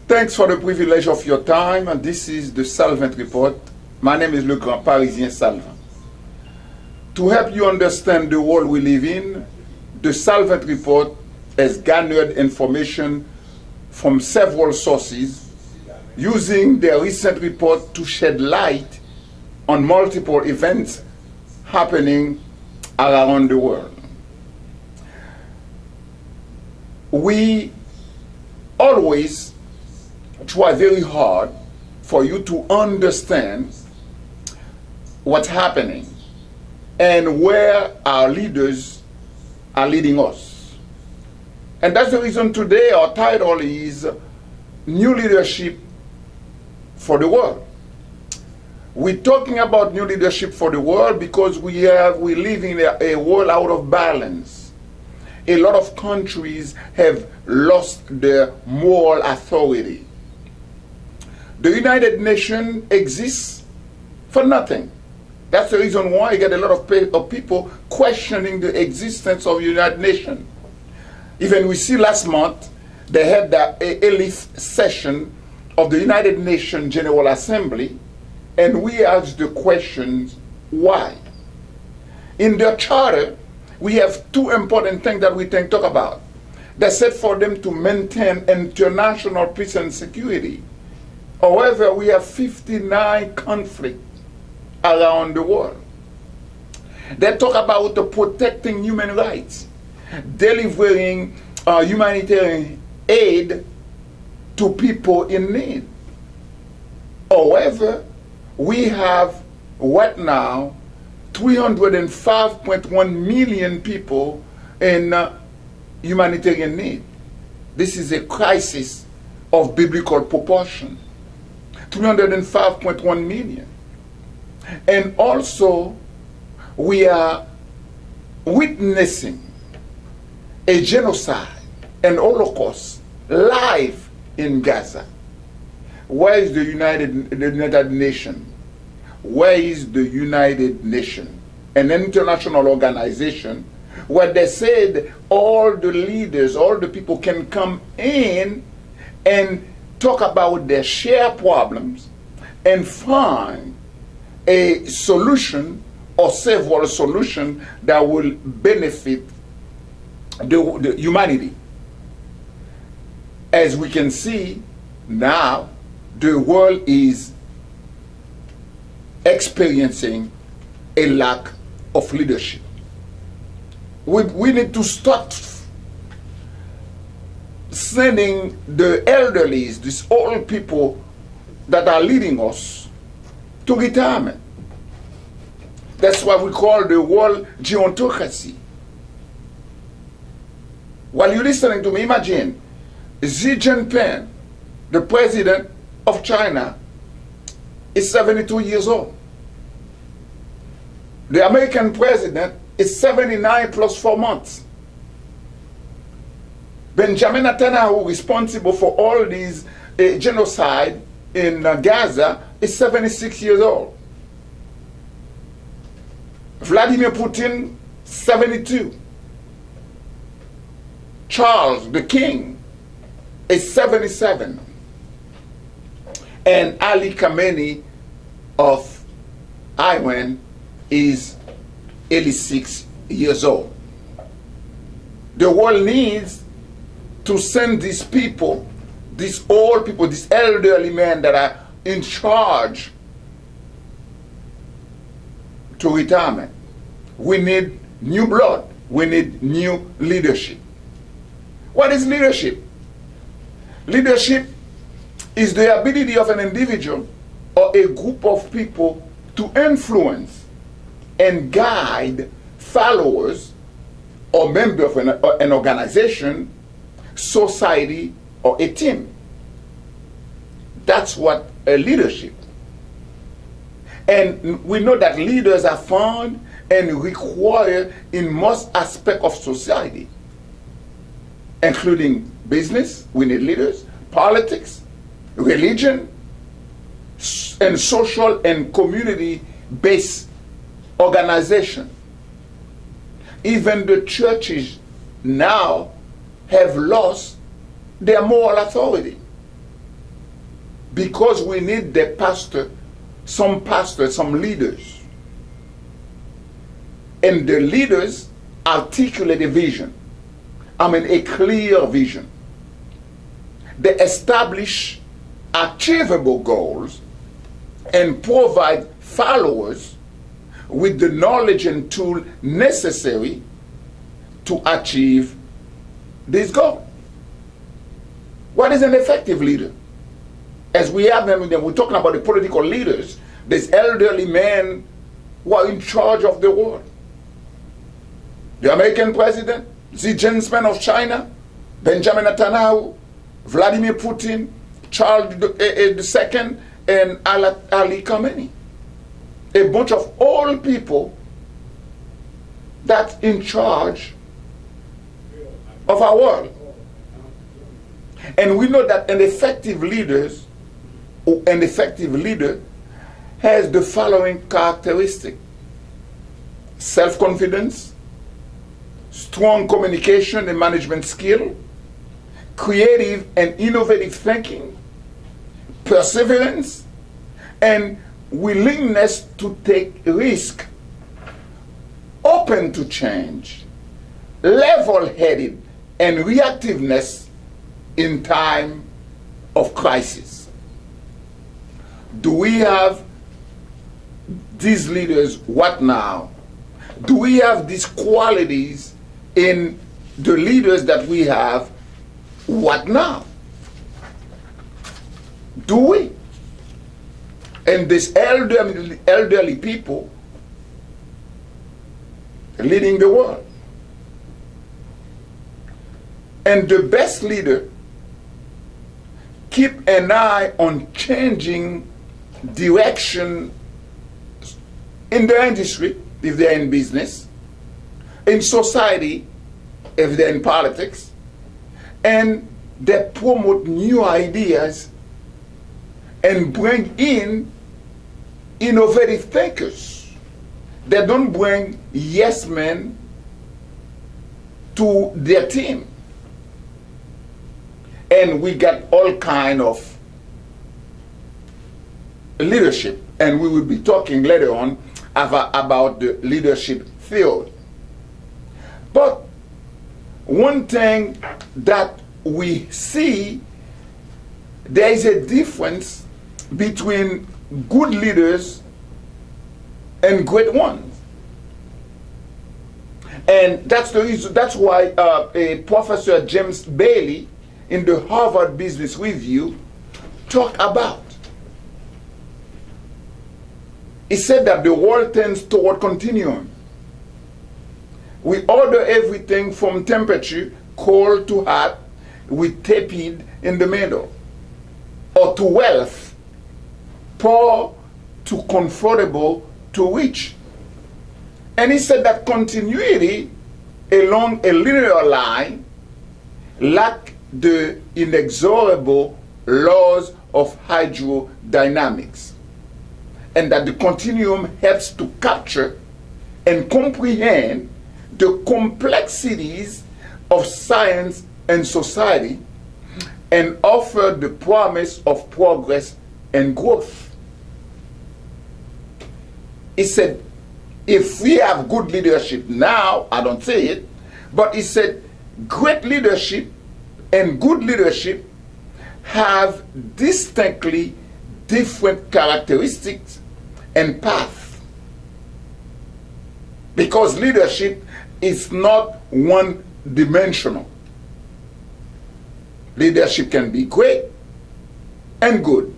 Thanks for the privilege of your time. And this is the SALVANT report. My name is LEGRAND, PARISIEN SALVANT. To help you understand the world we live in, the SALVANT report has garnered information from several sources using their recent report to shed light on multiple events happening around the world. We always try very hard for you to understand what's happening and where our leaders are leading us. And that's the reason today our title is New Leadership for the World. We're talking about new leadership for the world because we live in a world out of balance. A lot of countries have lost their moral authority. The United Nations exists for nothing. That's the reason why you get a lot of people questioning the existence of the United Nations. Even we see last month, they had the 11th session of the United Nations General Assembly, and we asked the questions, why? In their charter, we have two important things that we can talk about. They said for them to maintain international peace and security. However, we have 59 conflicts around the world. They talk about protecting human rights, delivering humanitarian aid to people in need. However, we have right now 305.1 million people in humanitarian need. This is a crisis of biblical proportion. 305.1 million. And also, we are witnessing a genocide, an Holocaust, live in Gaza. Where is the United Nations? Where is the United Nations? An international organization where they said all the leaders, all the people can come in and talk about their shared problems and find a solution or several solutions that will benefit the humanity. As we can see now, the world is experiencing a lack of leadership. We need to start sending the elderlies, these old people that are leading us, to retirement. That's what we call the world gerontocracy. While you're listening to me, imagine Xi Jinping, the president of China, is 72 years old. The American president is 79 plus 4 months. Benjamin Netanyahu, responsible for all these genocide in Gaza, is 76 years old. Vladimir Putin, 72. Charles, the king, is 77. And Ali Khamenei of Iran is 86 years old. The world needs to send these people, these old people, these elderly men that are in charge, to retirement. We need new blood. We need new leadership. What is leadership? Leadership is the ability of an individual or a group of people to influence and guide followers or members of an organization, society, or a team. That's what a leadership. And we know that leaders are found and required in most aspects of society, including business, we need leaders, politics, religion, and social and community-based organization. Even the churches now have lost their moral authority. because we need the pastor, some leaders. And the leaders articulate a vision. A clear vision. They establish achievable goals and provide followers with the knowledge and tool necessary to achieve this goal. What is an effective leader? As we have them, we're talking about the political leaders, these elderly men who are in charge of the world. The American president, Xi Jinping of China, Benjamin Netanyahu, Vladimir Putin, Charles II, and Ali Khamenei. A bunch of old people that's in charge of our world. And we know that an effective leader has the following characteristic: self-confidence, strong communication and management skill, creative and innovative thinking, perseverance, and willingness to take risk, open to change, level-headed, and reactiveness in time of crisis. Do we have these leaders? What now? Do we have these qualities in the leaders that we have? What now? Do we? And these elderly people leading the world. And the best leader keep an eye on changing direction in their industry, if they're in business, in society, if they're in politics, and they promote new ideas and bring in innovative thinkers. They don't bring yes men to their team. And we got all kind of leadership, and we will be talking later on about the leadership theory. But one thing that we see, there is a difference between good leaders and great ones. And that's the reason, that's why Professor James Bailey in the Harvard Business Review talked about. He said that the world tends toward continuum. We order everything from temperature, cold to hot, with tepid in the middle, or to wealth, poor to comfortable to rich. And he said that continuity along a linear line lack the inexorable laws of hydrodynamics, and that the continuum helps to capture and comprehend the complexities of science and society and offer the promise of progress and growth. He said, if we have good leadership now, I don't say it, but he said great leadership and good leadership have distinctly different characteristics and paths. Because leadership is not one-dimensional. Leadership can be great and good,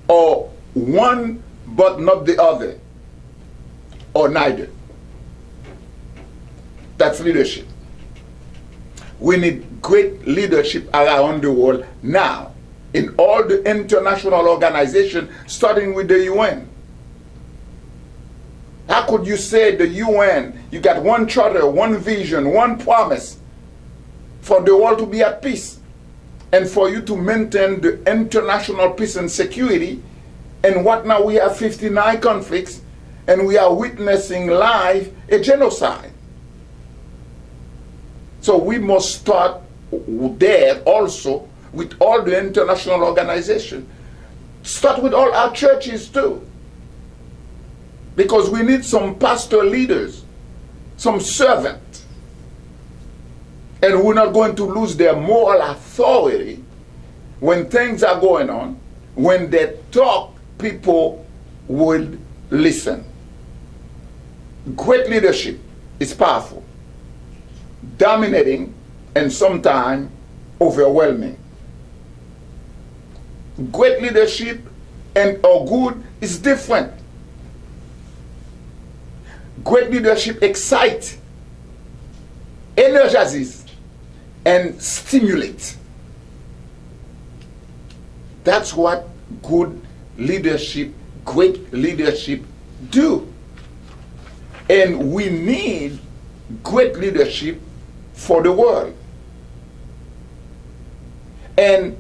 or one but not the other, or neither. That's leadership. We need great leadership around the world now, in all the international organizations, starting with the UN. How could you say the UN, you got one charter, one vision, one promise for the world to be at peace, and for you to maintain the international peace and security, and what now we have 59 conflicts, and we are witnessing live a genocide. So we must start there also with all the international organizations. Start with all our churches too. Because we need some pastor leaders, some servants. And we're not going to lose their moral authority when things are going on. When they talk, people will listen. Great leadership is powerful, dominating, and sometimes overwhelming. Great leadership and or good is different. Great leadership excites, energizes, and stimulates. That's what good leadership, great leadership do. And we need great leadership for the world. And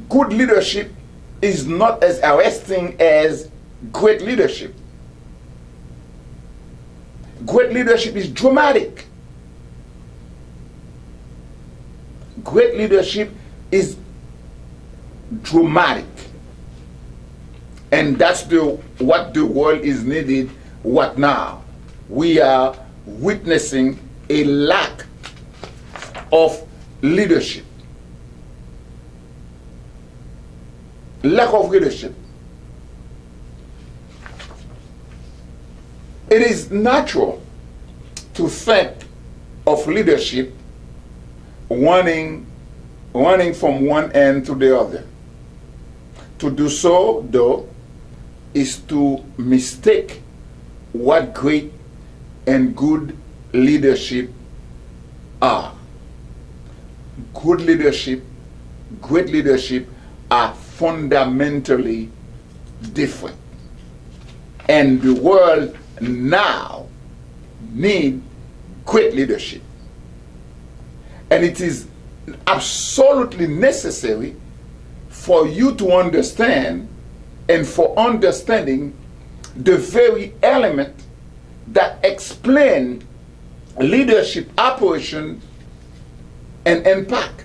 good leadership is not as arresting as great leadership. Great leadership is dramatic. Great leadership is dramatic. And that's what the world is needed. What now? We are witnessing a lack of leadership. Lack of leadership. It is natural to think of leadership running from one end to the other. To do so, though, is to mistake what great and good leadership are. Good leadership, great leadership are fundamentally different. And the world now needs great leadership. And it is absolutely necessary for you to understand, and for understanding the very element that explain leadership operation and impact.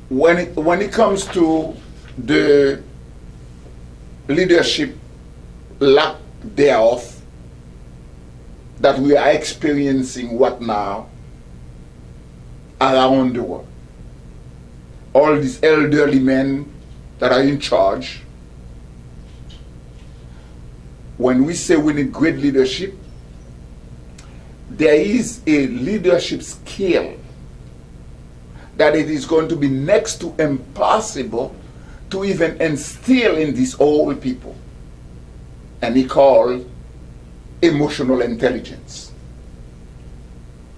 When it comes to the leadership lack thereof that we are experiencing what now around the world, all these elderly men that are in charge, when we say we need great leadership, there is a leadership skill that it is going to be next to impossible to even instill in these old people. And he called emotional intelligence.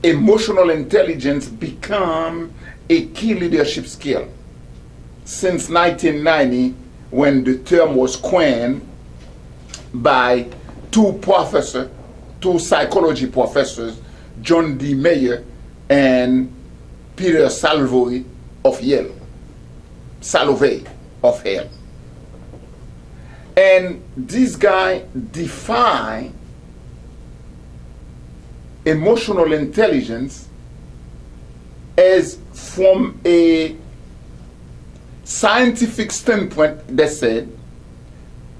Emotional intelligence become a key leadership skill. Since 1990, when the term was coined by two psychology professors, John D. Mayer and Peter Salovey of Yale. And this guy defined emotional intelligence as, from a scientific standpoint, they said,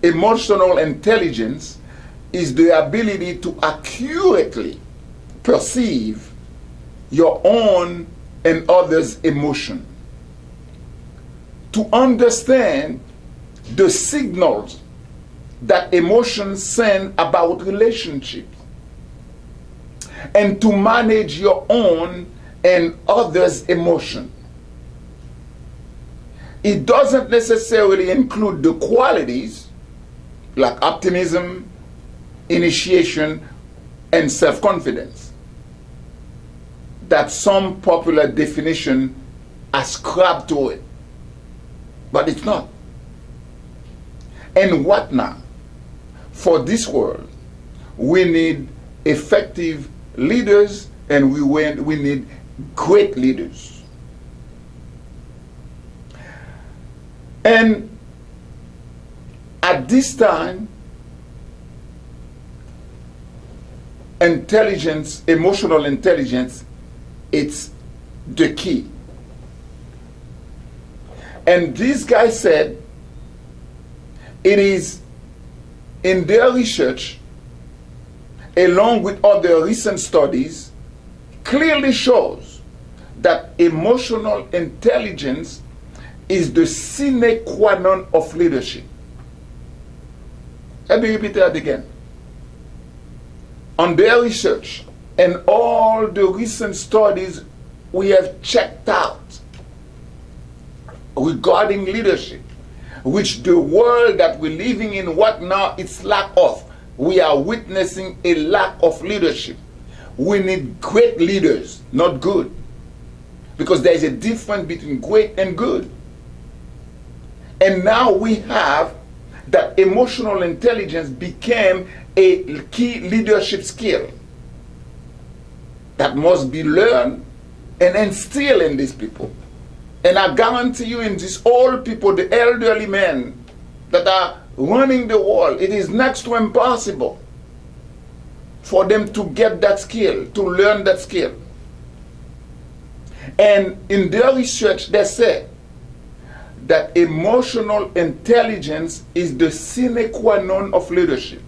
emotional intelligence is the ability to accurately perceive your own and others' emotion, to understand the signals that emotions send about relationships, and to manage your own and others' emotion. It doesn't necessarily include the qualities like optimism, initiation, and self-confidence that some popular definition ascribe to it. But it's not. And what now? For this world, we need effective leaders, and we need great leaders. And at this time, intelligence, emotional intelligence, it's the key. And this guy said it is in their research, along with other recent studies, clearly shows that emotional intelligence is the sine qua non of leadership. Let me repeat that again. On their research and all the recent studies we have checked out regarding leadership, which the world that we're living in, what now it's lack of. We are witnessing a lack of leadership. We need great leaders, not good. Because there is a difference between great and good. And now we have that emotional intelligence became a key leadership skill that must be learned and instilled in these people. And I guarantee you, in these old people, the elderly men that are running the world, it is next to impossible for them to get that skill, to learn that skill. And in their research, they say that emotional intelligence is the sine qua non of leadership.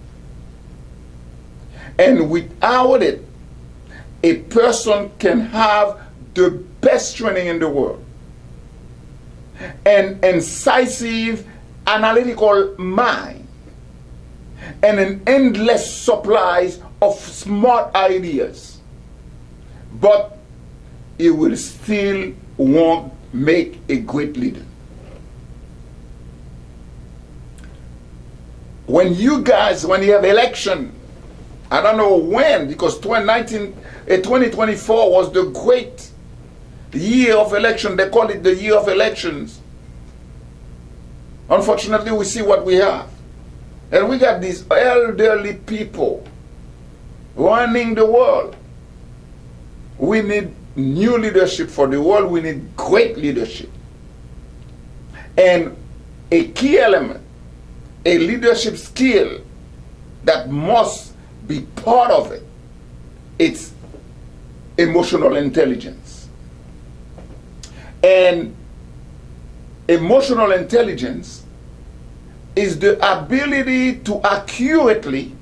And without it, a person can have the best training in the world, an incisive, analytical mind, and an endless supply of smart ideas. But it will still won't make a great leader. When you have election, I don't know when, because 2024 was the great year of election. They call it the year of elections. Unfortunately, we see what we have. And we got these elderly people running the world. We need new leadership for the world. We need great leadership. And a key element, a leadership skill that must be part of it, it's emotional intelligence. And emotional intelligence is the ability to accurately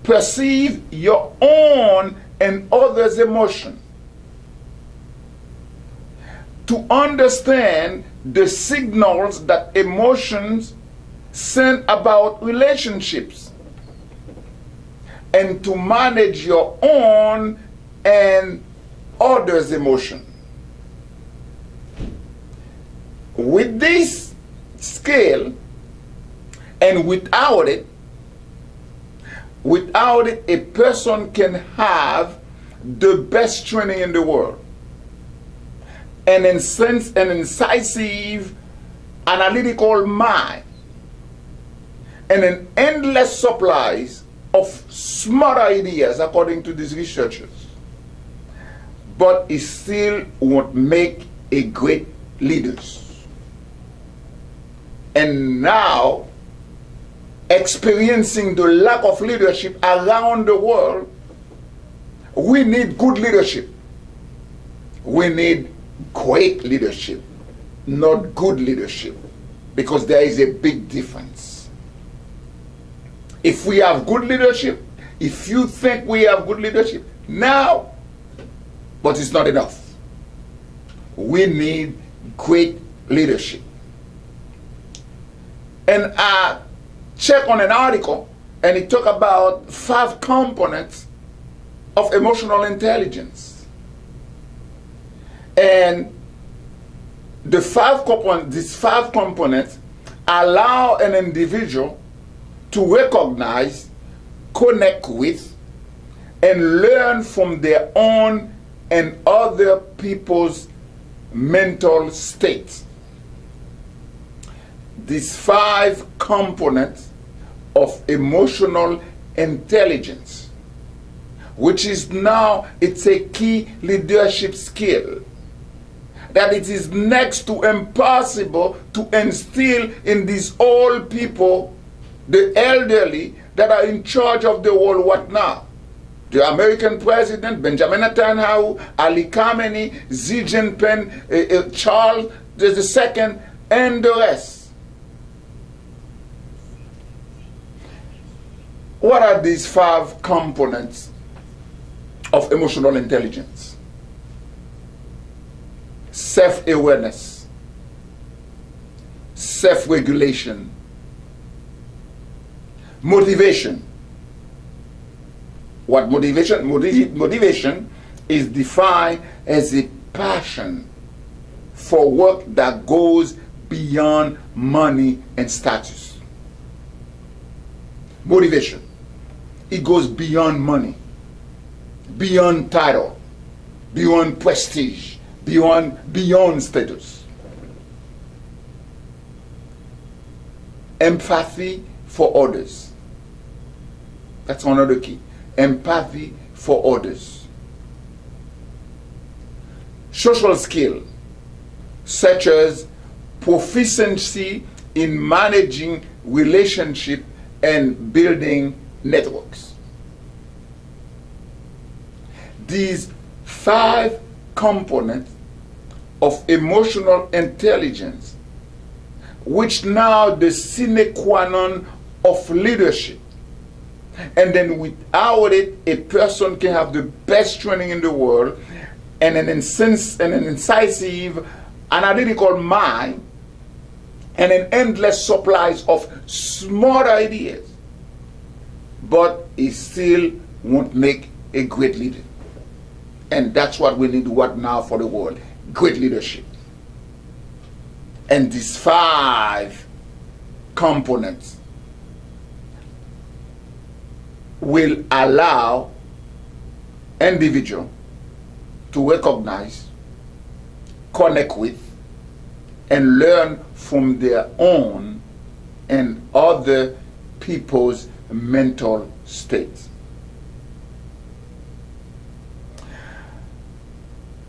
perceive your own and others' emotion, to understand the signals that emotions send about relationships, and to manage your own and others' emotion. With this skill, and without it, a person can have the best training in the world, an incisive, analytical mind, and an endless supply of smart ideas, according to these researchers. But it still won't make a great leaders. And now, experiencing the lack of leadership around the world, we need good leadership. We need great leadership, not good leadership, because there is a big difference. If we have good leadership, if you think we have good leadership now, but it's not enough. We need great leadership. And I checked on an article, and it talked about 5 components of emotional intelligence. And these 5 components allow an individual to recognize, connect with, and learn from their own and other people's mental states. These 5 components of emotional intelligence, which is now, it's a key leadership skill, that it is next to impossible to instill in these old people, the elderly that are in charge of the world. What now? the American president, Benjamin Netanyahu, Ali Khamenei, Xi Jinping, Charles II, and the rest. What are these 5 components of emotional intelligence? Self-awareness, self-regulation, motivation. What motivation? Motivation is defined as a passion for work that goes beyond money and status. Motivation. It goes beyond money, beyond title, beyond prestige, beyond status. Empathy for others. That's another key. Empathy for others. Social skill, such as proficiency in managing relationship and building networks. These 5 components of emotional intelligence, which now the sine qua non of leadership. And then without it, a person can have the best training in the world and an incisive, analytical mind and an endless supplies of smart ideas. But he still won't make a great leader. And that's what we need what now for the world. Great leadership. And these 5 components will allow individual to recognize, connect with, and learn from their own and other people's mental states.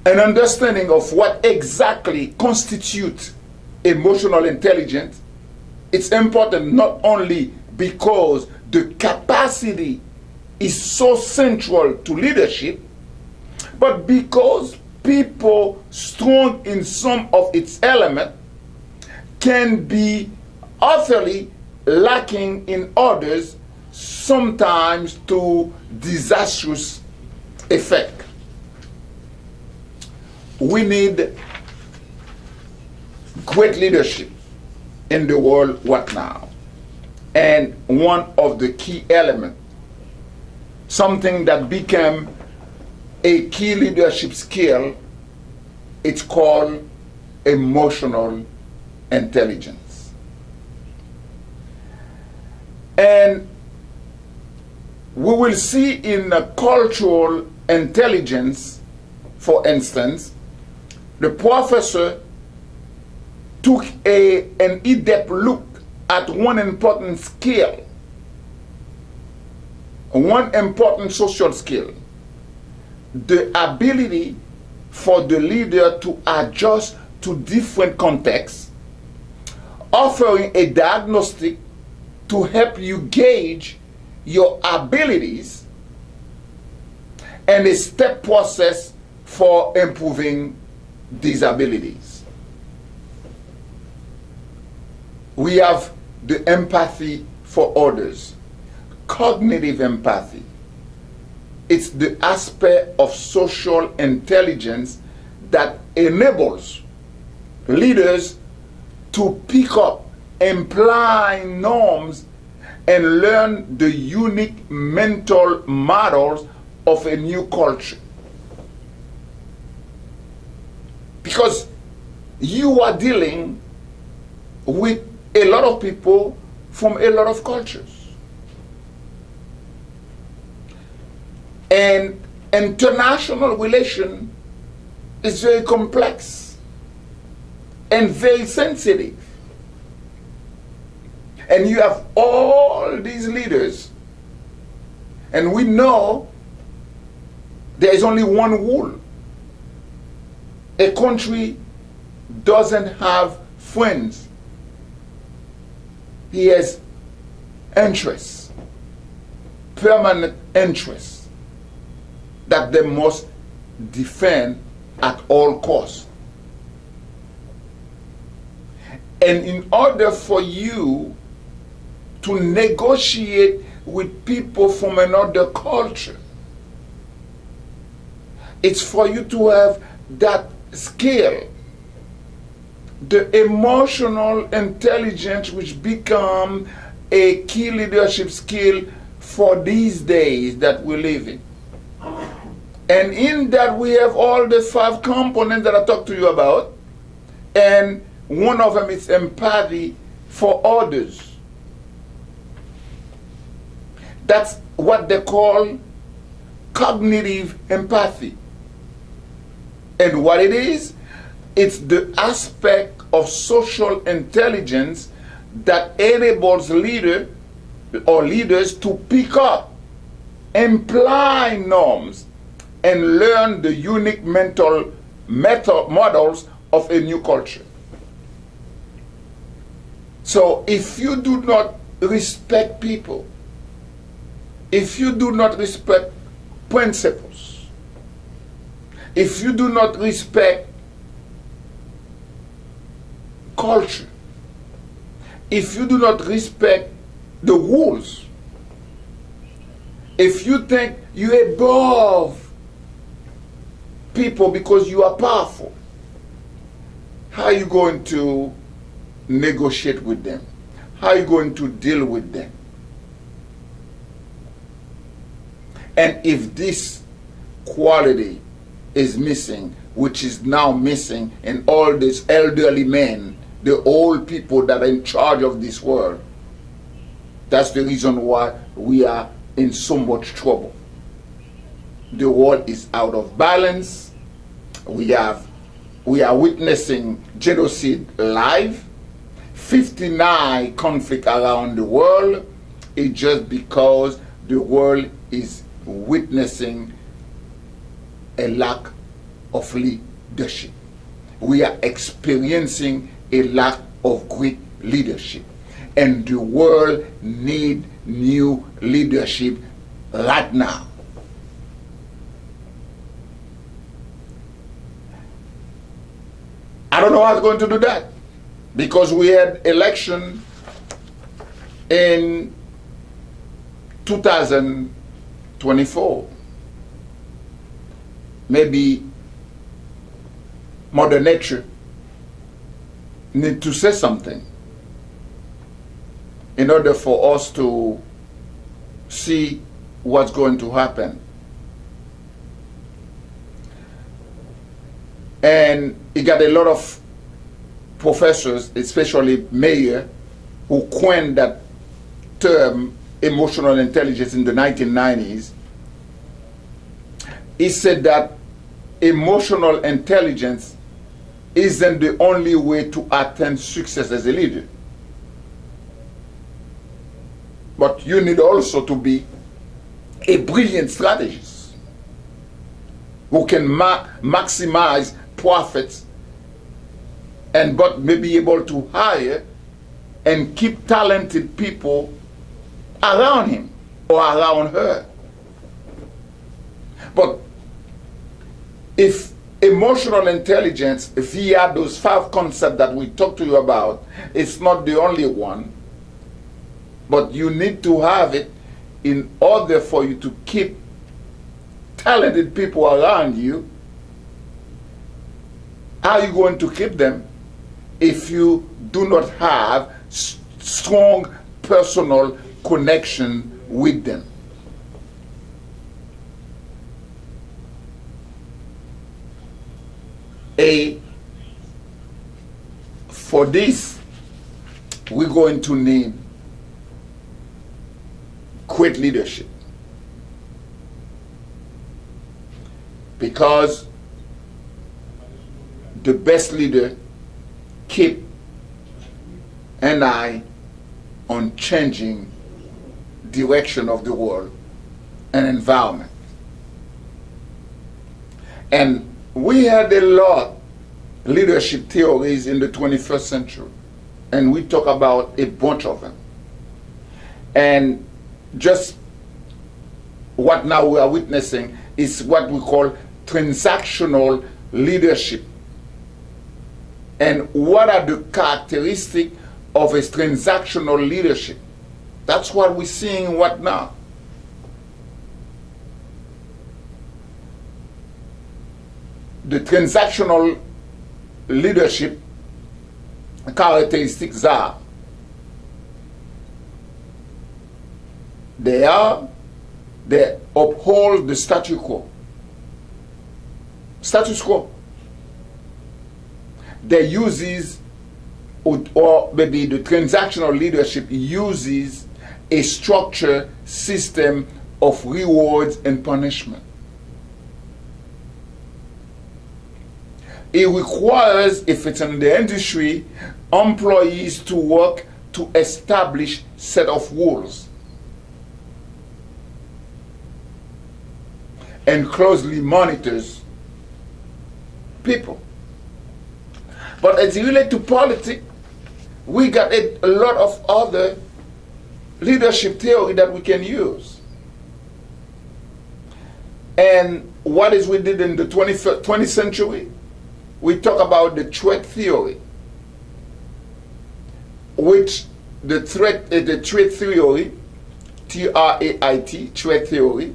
An understanding of what exactly constitutes emotional intelligence, it's important not only because the capacity is so central to leadership, but because people strong in some of its elements can be utterly lacking in others, sometimes to disastrous effect. We need great leadership in the world what now? And one of the key elements, something that became a key leadership skill, it's called emotional intelligence. And we will see in cultural intelligence, for instance, the professor took an in-depth look at one important skill, one important social skill, the ability for the leader to adjust to different contexts, offering a diagnostic to help you gauge your abilities, and a step process for improving these abilities. We have the empathy for others, cognitive empathy. It's the aspect of social intelligence that enables leaders to pick up implying norms and learn the unique mental models of a new culture. Because you are dealing with a lot of people from a lot of cultures. And international relation is very complex and very sensitive. And you have all these leaders, and we know there is only one rule. A country doesn't have friends. He has interests, permanent interests. that they must defend at all costs. And in order for you to negotiate with people from another culture, it's for you to have that skill, the emotional intelligence, which become a key leadership skill for these days that we live in. And in that we have all the 5 components that I talked to you about, and one of them is empathy for others. That's what they call cognitive empathy. And what it is, it's the aspect of social intelligence that enables leaders to pick up, imply norms, and learn the unique mental models of a new culture. So if you do not respect people, if you do not respect principles, if you do not respect culture, if you do not respect the rules, if you think you're above people because you are powerful, how are you going to negotiate with them? How are you going to deal with them? And if this quality is missing, which is now missing in all these elderly men, the old people that are in charge of this world, that's the reason why we are in so much trouble. The world is out of balance. We are witnessing genocide live. 59 conflicts around the world. It's just because the world is witnessing a lack of leadership. We are experiencing a lack of great leadership. And the world needs new leadership right now. I don't know how it's going to do that, because we had election in 2024. Maybe Mother Nature need to say something in order for us to see what's going to happen. And you got a lot of professors, especially Mayer, who coined that term emotional intelligence in the 1990s. He said that emotional intelligence isn't the only way to attain success as a leader. But you need also to be a brilliant strategist who can maximize profits but may be able to hire and keep talented people around him or around her. But if emotional intelligence via those 5 concepts that we talked to you about, it's not the only one, but you need to have it in order for you to keep talented people around you. How are you going to keep them if you do not have strong personal connection with them? For this, we're going to need great leadership, because the best leader keep an eye on changing direction of the world and environment. And we had a lot leadership theories in the 21st century, and we talk about a bunch of them. And just what now we are witnessing is what we call transactional leadership. And what are the characteristics of a transactional leadership? That's what we're seeing right now. The transactional leadership characteristics are: they uphold the status quo. Status quo. They uses, or maybe the transactional leadership uses a structured system of rewards and punishment. It requires, if it's in the industry, employees to work to establish set of rules and closely monitors people. But as it relates to politics, we got a lot of other leadership theory that we can use. And what is we did in the 20th century? We talk about the threat theory, which the threat theory, T-R-A-I-T, threat theory,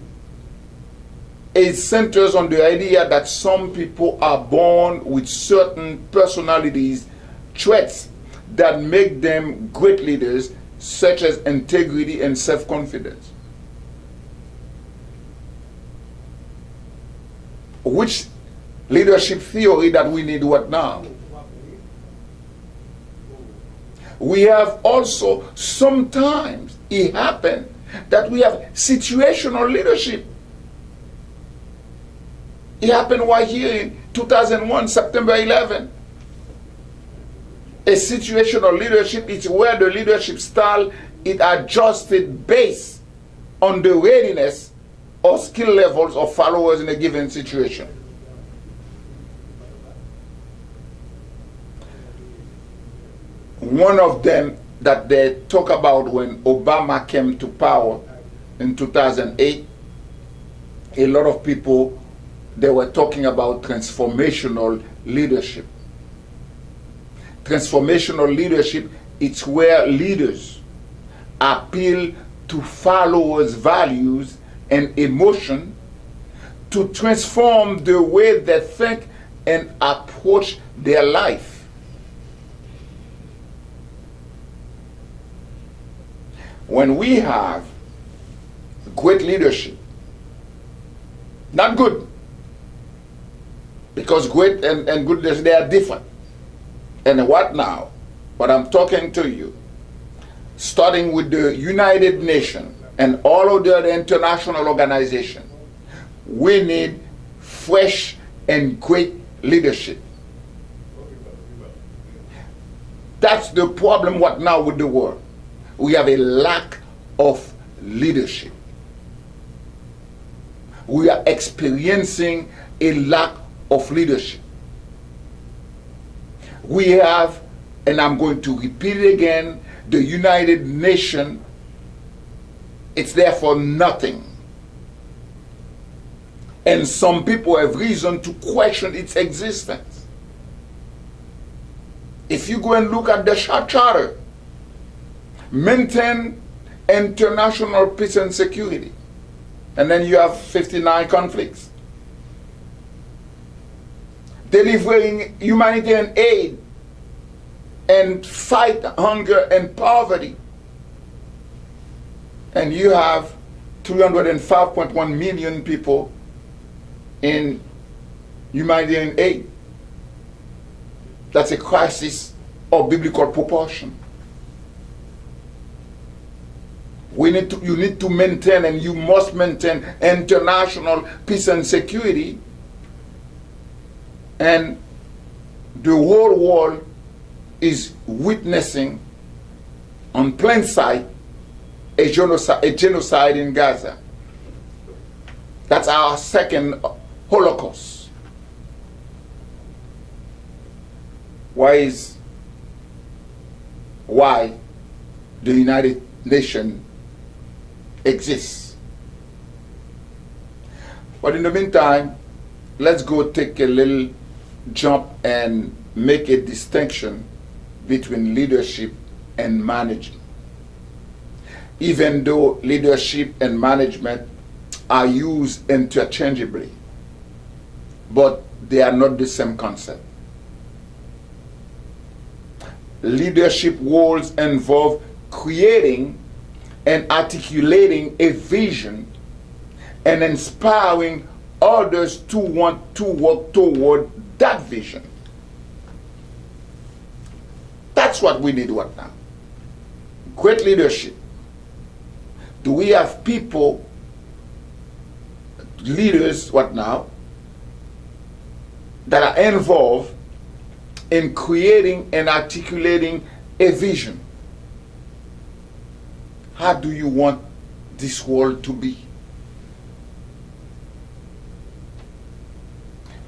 it centers on the idea that some people are born with certain personalities, traits that make them great leaders, such as integrity and self-confidence. Which leadership theory that we need right now? We have also, sometimes it happens that we have situational leadership. It happened right here in 2001, September 11. A situational leadership is where the leadership style is adjusted based on the readiness or skill levels of followers in a given situation. One of them that they talk about when Obama came to power in 2008, a lot of people, they were talking about transformational leadership. Transformational leadership, it's where leaders appeal to followers' values and emotion to transform the way they think and approach their life. When we have great leadership, not good, because great and good, they are different. And what now? What I'm talking to you, starting with the United Nations and all of the other international organizations, we need fresh and great leadership. That's the problem what now with the world. We have a lack of leadership. We are experiencing a lack of leadership. We have, and I'm going to repeat it again, the United Nations, it's there for nothing. And some people have reason to question its existence. If you go and look at the charter, maintain international peace and security, and then you have 59 conflicts. Delivering humanitarian aid and fight hunger and poverty. And you have 305.1 million people in humanitarian aid. That's a crisis of biblical proportion. You need to maintain, and you must maintain, international peace and security. And the whole world is witnessing on plain sight a genocide in Gaza. That's our second Holocaust. Why the United Nations exists? But in the meantime, let's go take a little jump and make a distinction between leadership and management. Even though leadership and management are used interchangeably, but they are not the same concept. Leadership roles involve creating and articulating a vision and inspiring others to want to work toward that vision. That's what we need right now. Great leadership. Do we have people, leaders right now, that are involved in creating and articulating a vision? How do you want this world to be?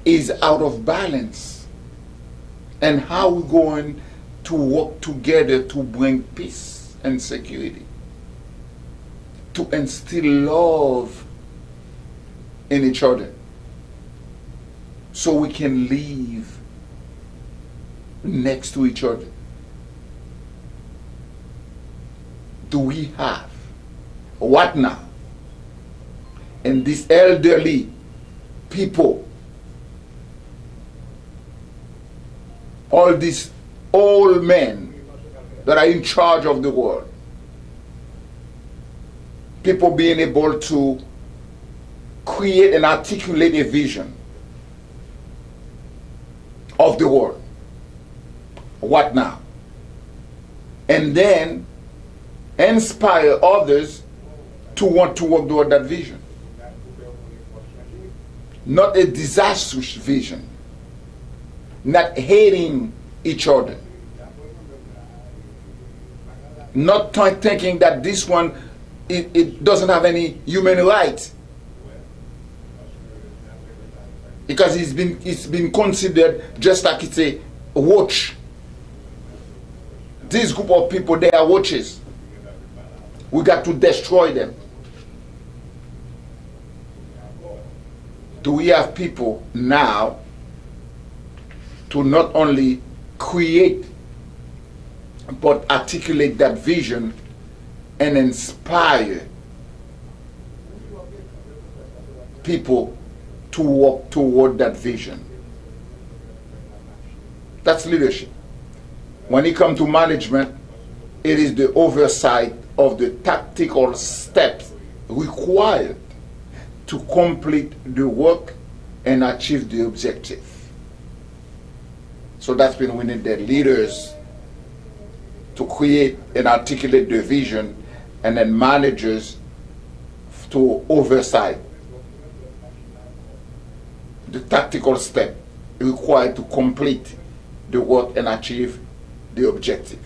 Is out of balance. And how are we going to work together to bring peace and security? To instill love in each other, so we can live next to each other. Do we have what now? And these elderly people, all these old men that are in charge of the world, people being able to create and articulate a vision of the world. What now? And then inspire others to want to work toward that vision. Not a disastrous vision. Not hating each other. Not thinking that this one, it doesn't have any human rights. Because it's been considered just like it's a watch. This group of people, they are watches. We got to destroy them. Do we have people now to not only create but articulate that vision and inspire people to walk toward that vision? That's leadership. When it comes to management, it is the oversight of the tactical steps required to complete the work and achieve the objective. So that's when we need the leaders to create and articulate the vision, and then managers to oversight the tactical step required to complete the work and achieve the objective.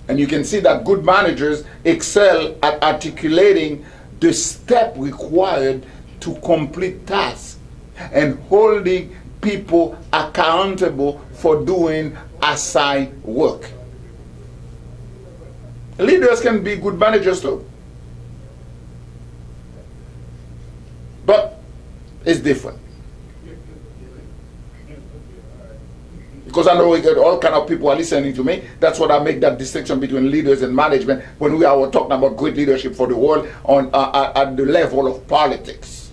And you can see that good managers excel at articulating the step required to complete tasks and holding people accountable for doing assigned work. Leaders can be good managers too. But it's different. Because I know we get all kind of people are listening to me. That's what I make that distinction between leaders and management when we are talking about great leadership for the world on at the level of politics.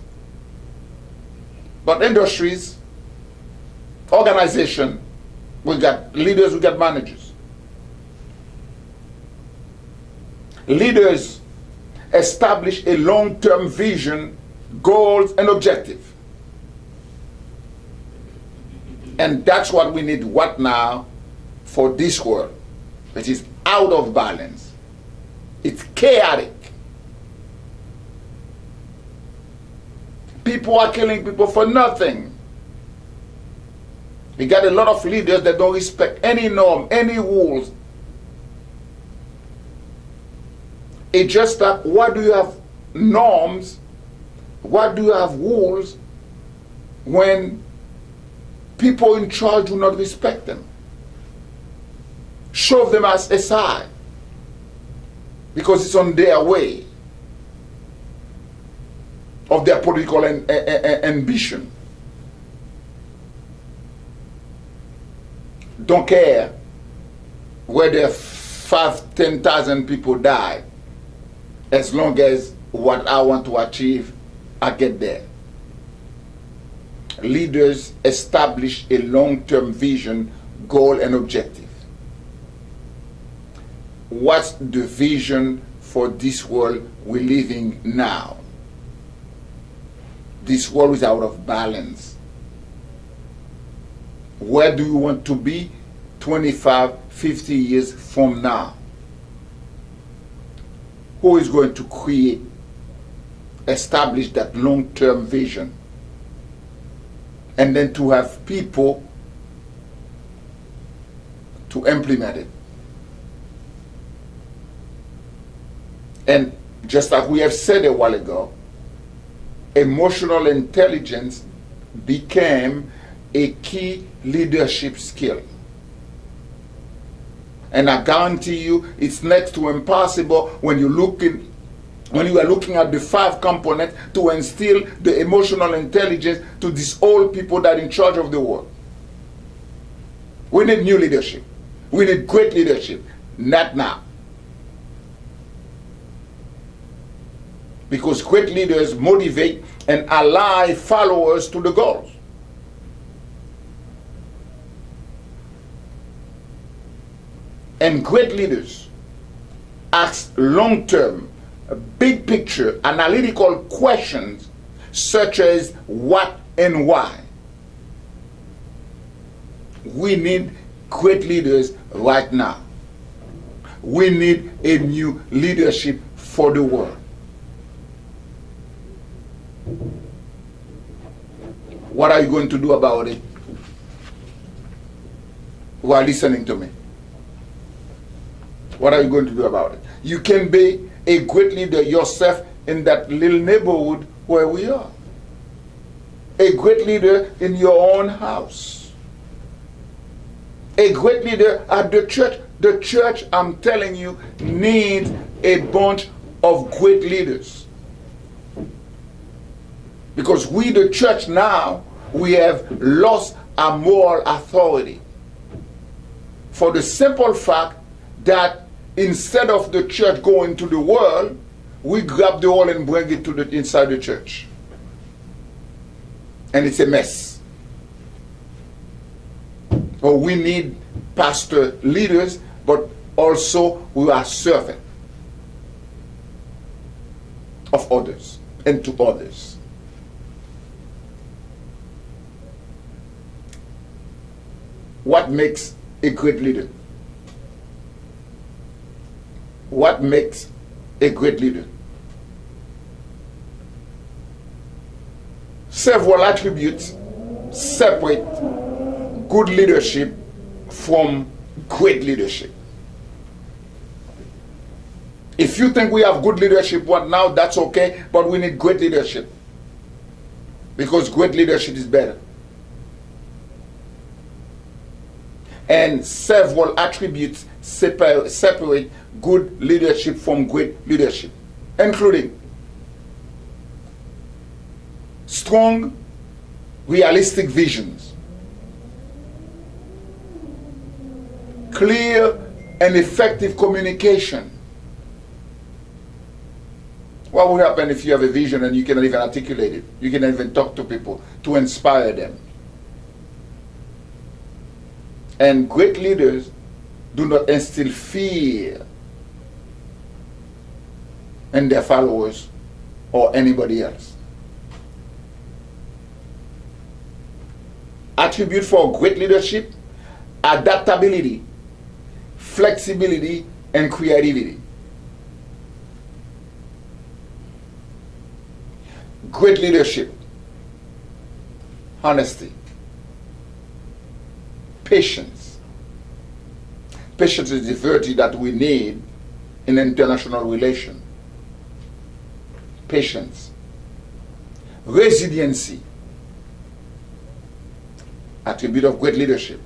But industries, organization, we got leaders, we got managers. Leaders establish a long-term vision, goals, and objective. And that's what we need what now for this world, which is out of balance. It's chaotic. People are killing people for nothing. We got a lot of leaders that don't respect any norm, any rules. It's just that, why do you have norms? Why do you have rules when people in charge do not respect them? Shove them as aside because it's on their way. political ambition. Don't care whether 5,000-10,000 people die, as long as what I want to achieve, I get there. Leaders establish a long-term vision, goal, and objective. What's the vision for this world we're living now? This world is out of balance. Where do you want to be 25, 50 years from now? Who is going to create, establish that long-term vision? And then to have people to implement it. And just like we have said a while ago, emotional intelligence became a key leadership skill. And I guarantee you, it's next to impossible when you are looking at the 5 components to instill the emotional intelligence to these old people that are in charge of the world. We need new leadership. We need great leadership. Not now. Because great leaders motivate and ally followers to the goals. And great leaders ask long-term, big picture, analytical questions such as what and why. We need great leaders right now. We need a new leadership for the world. What are you going to do about it? Who are listening to me? What are you going to do about it? You can be a great leader yourself in that little neighborhood where we are. A great leader in your own house. A great leader at the church. The church, I'm telling you, needs a bunch of great leaders. Because we, the church now, we have lost our moral authority. For the simple fact that instead of the church going to the world, we grab the world and bring it to the inside the church. And it's a mess. But we need pastor leaders, but also we are servant of others and to others. What makes a great leader? What makes a great leader? Several attributes separate good leadership from great leadership. If you think we have good leadership right now, that's okay, but we need great leadership. Because great leadership is better. And several attributes separate good leadership from great leadership, including strong, realistic visions, clear and effective communication. What will happen if you have a vision and you cannot even articulate it? You cannot even talk to people to inspire them. And great leaders do not instill fear in their followers or anybody else. Attribute for great leadership: adaptability, flexibility, and creativity. Great leadership: honesty, patience. Patience is the virtue that we need in international relations. Patience. Resiliency. Attribute of great leadership.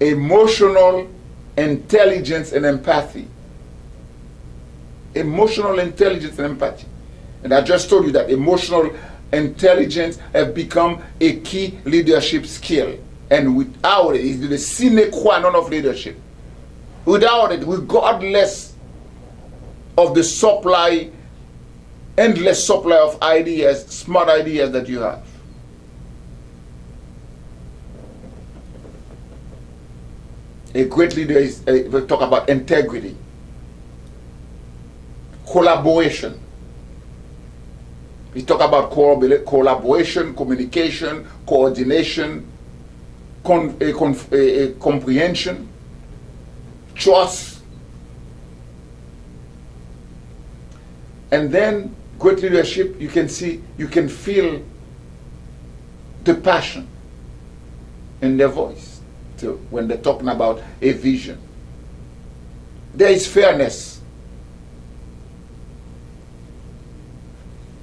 Emotional intelligence and empathy. Emotional intelligence and empathy. And I just told you that emotional intelligence have become a key leadership skill. And without it, it's the sine qua non of leadership. Without it, regardless of the supply, endless supply of ideas, smart ideas that you have. A great leader is, we talk about integrity, collaboration. We talk about collaboration, communication, coordination, comprehension, trust. And then great leadership, you can see, you can feel the passion in their voice when they're talking about a vision. There is fairness,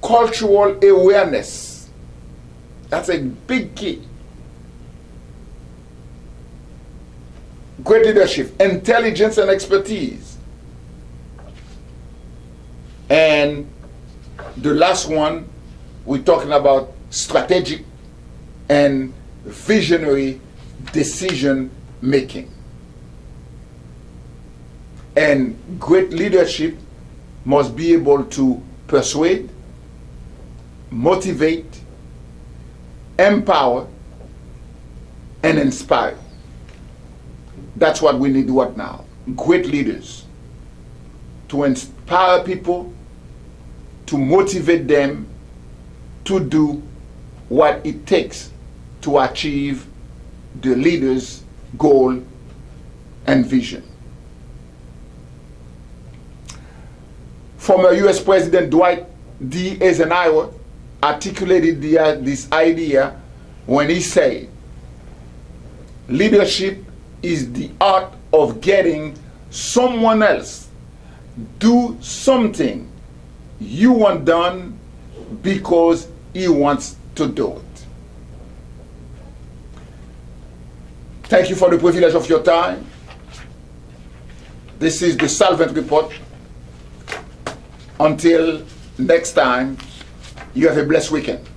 cultural awareness. That's a big key. Great leadership, intelligence and expertise. And the last one, we're talking about strategic and visionary decision making. And great leadership must be able to persuade, motivate, empower, and inspire. That's what we need right now. Great leaders to inspire people, to motivate them to do what it takes to achieve the leader's goal and vision. Former U.S. President Dwight D. Eisenhower articulated this idea when he said, leadership is the art of getting someone else do something you want done because he wants to do it. Thank you for the privilege of your time. This is the SALVANT report. Until next time, you have a blessed weekend.